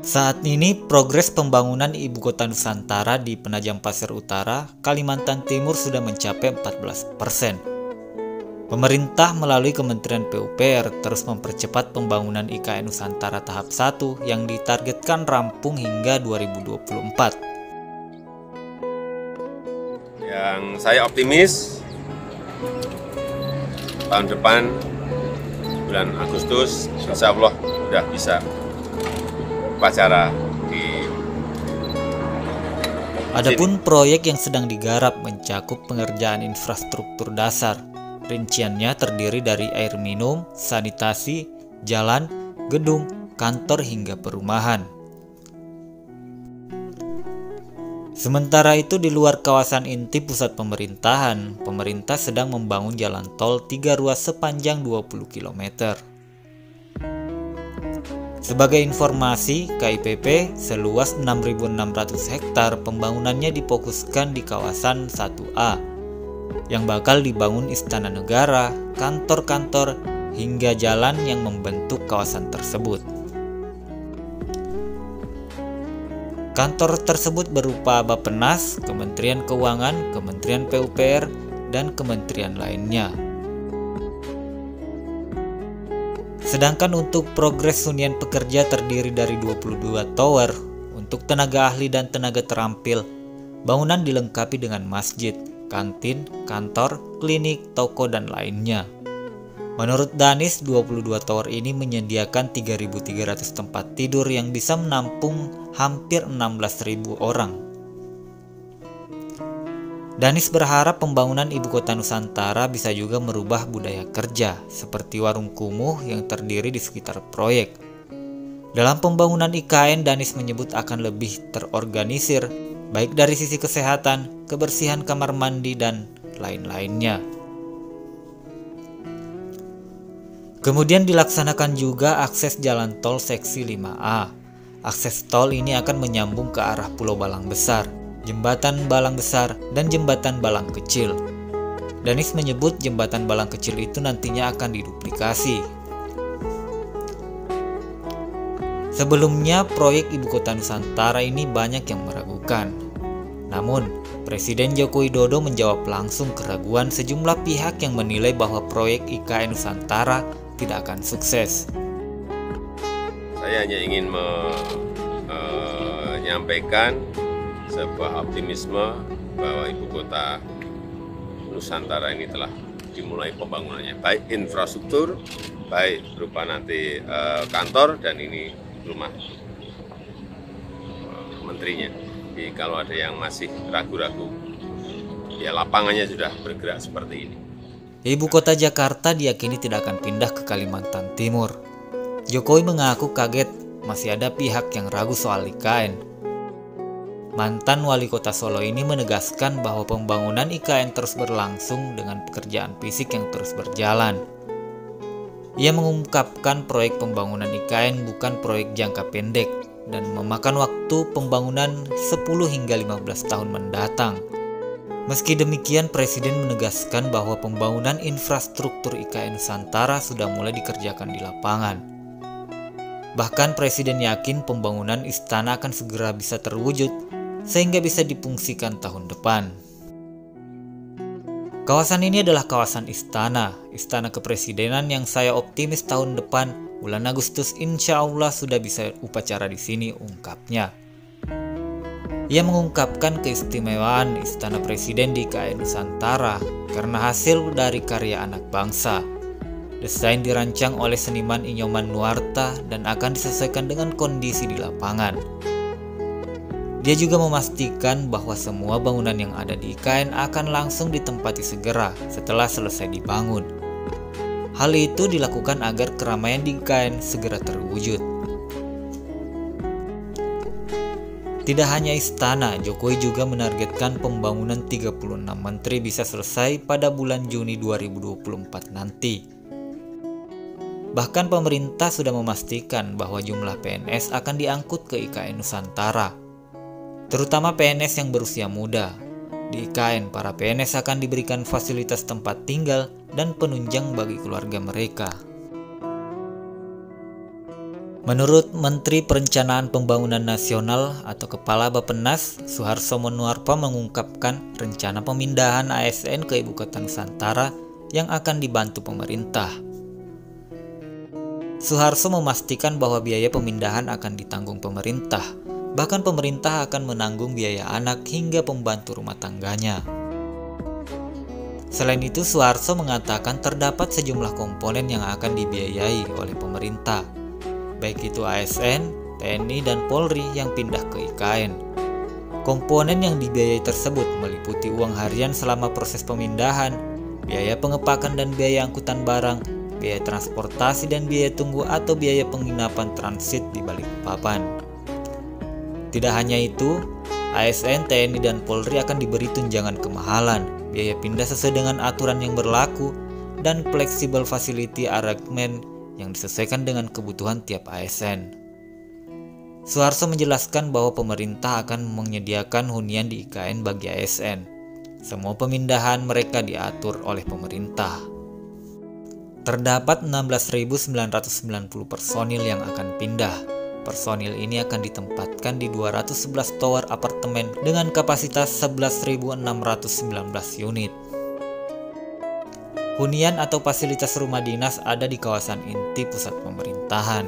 Saat ini progres pembangunan Ibu Kota Nusantara di Penajam Pasir Utara, Kalimantan Timur sudah mencapai 14%. Pemerintah melalui Kementerian PUPR terus mempercepat pembangunan IKN Nusantara tahap 1 yang ditargetkan rampung hingga 2024. Yang saya optimis tahun depan bulan Agustus insya Allah sudah bisa upacara di Adapun proyek yang sedang digarap mencakup pengerjaan infrastruktur dasar. Rinciannya terdiri dari air minum, sanitasi, jalan, gedung, kantor hingga perumahan. Sementara itu di luar kawasan inti pusat pemerintahan, pemerintah sedang membangun jalan tol 3 ruas sepanjang 20 km. Sebagai informasi, KIPP seluas 6.600 hektar pembangunannya difokuskan di kawasan 1A yang bakal dibangun istana negara, kantor-kantor, hingga jalan yang membentuk kawasan tersebut. Kantor tersebut berupa Bappenas, Kementerian Keuangan, Kementerian PUPR, dan kementerian lainnya. Sedangkan untuk progres hunian pekerja terdiri dari 22 tower. Untuk tenaga ahli dan tenaga terampil, bangunan dilengkapi dengan masjid, kantin, kantor, klinik, toko, dan lainnya. Menurut Danis, 22 tower ini menyediakan 3.300 tempat tidur yang bisa menampung hampir 16.000 orang. Danis berharap pembangunan Ibu Kota Nusantara bisa juga merubah budaya kerja, seperti warung kumuh yang terdiri di sekitar proyek. Dalam pembangunan IKN, Danis menyebut akan lebih terorganisir, baik dari sisi kesehatan, kebersihan kamar mandi, dan lain-lainnya. Kemudian dilaksanakan juga akses jalan tol seksi 5A. Akses tol ini akan menyambung ke arah Pulau Balang Besar, Jembatan Balang Besar, dan Jembatan Balang Kecil. Danis menyebut Jembatan Balang Kecil itu nantinya akan diduplikasi. Sebelumnya, proyek Ibu Kota Nusantara ini banyak yang meragukan. Namun, Presiden Joko Widodo menjawab langsung keraguan sejumlah pihak yang menilai bahwa proyek IKN Nusantara tidak akan sukses. Saya hanya ingin menyampaikan sebuah optimisme bahwa Ibu Kota Nusantara ini telah dimulai pembangunannya, baik infrastruktur, baik berupa nanti kantor, dan ini rumah menterinya. Jadi kalau ada yang masih ragu-ragu, ya lapangannya sudah bergerak seperti ini. Ibu kota Jakarta diyakini tidak akan pindah ke Kalimantan Timur. Jokowi mengaku kaget masih ada pihak yang ragu soal IKN. Mantan wali kota Solo ini menegaskan bahwa pembangunan IKN terus berlangsung dengan pekerjaan fisik yang terus berjalan. Ia mengungkapkan proyek pembangunan IKN bukan proyek jangka pendek dan memakan waktu pembangunan 10 hingga 15 tahun mendatang. Meski demikian, Presiden menegaskan bahwa pembangunan infrastruktur IKN Nusantara sudah mulai dikerjakan di lapangan. Bahkan Presiden yakin pembangunan istana akan segera bisa terwujud sehingga bisa difungsikan tahun depan. Kawasan ini adalah kawasan istana kepresidenan yang saya optimis tahun depan bulan Agustus insya Allah sudah bisa upacara di sini, ungkapnya. Ia mengungkapkan keistimewaan Istana Presiden di IKN Nusantara karena hasil dari karya anak bangsa. Desain dirancang oleh seniman Inyoman Nuarta dan akan disesuaikan dengan kondisi di lapangan. Dia juga memastikan bahwa semua bangunan yang ada di IKN akan langsung ditempati segera setelah selesai dibangun. Hal itu dilakukan agar keramaian di IKN segera terwujud. Tidak hanya istana, Jokowi juga menargetkan pembangunan 36 menteri bisa selesai pada bulan Juni 2024 nanti. Bahkan pemerintah sudah memastikan bahwa jumlah PNS akan diangkut ke IKN Nusantara, terutama PNS yang berusia muda. Di IKN, para PNS akan diberikan fasilitas tempat tinggal dan penunjang bagi keluarga mereka. Menurut Menteri Perencanaan Pembangunan Nasional atau Kepala Bappenas, Suharso Monoarfa mengungkapkan rencana pemindahan ASN ke Ibu Kota Nusantara yang akan dibantu pemerintah. Suharso memastikan bahwa biaya pemindahan akan ditanggung pemerintah, bahkan pemerintah akan menanggung biaya anak hingga pembantu rumah tangganya. Selain itu, Suharso mengatakan terdapat sejumlah komponen yang akan dibiayai oleh pemerintah, baik itu ASN, TNI, dan Polri yang pindah ke IKN. Komponen yang dibiayai tersebut meliputi uang harian selama proses pemindahan, biaya pengepakan dan biaya angkutan barang, biaya transportasi dan biaya tunggu atau biaya penginapan transit di Balikpapan. Tidak hanya itu, ASN, TNI, dan Polri akan diberi tunjangan kemahalan, biaya pindah sesuai dengan aturan yang berlaku, dan flexible facility arrangement yang disesuaikan dengan kebutuhan tiap ASN. Suharso menjelaskan bahwa pemerintah akan menyediakan hunian di IKN bagi ASN. Semua pemindahan mereka diatur oleh pemerintah. Terdapat 16.990 personil yang akan pindah. Personil ini akan ditempatkan di 211 tower apartemen dengan kapasitas 11.619 unit. Hunian atau fasilitas rumah dinas ada di kawasan inti pusat pemerintahan.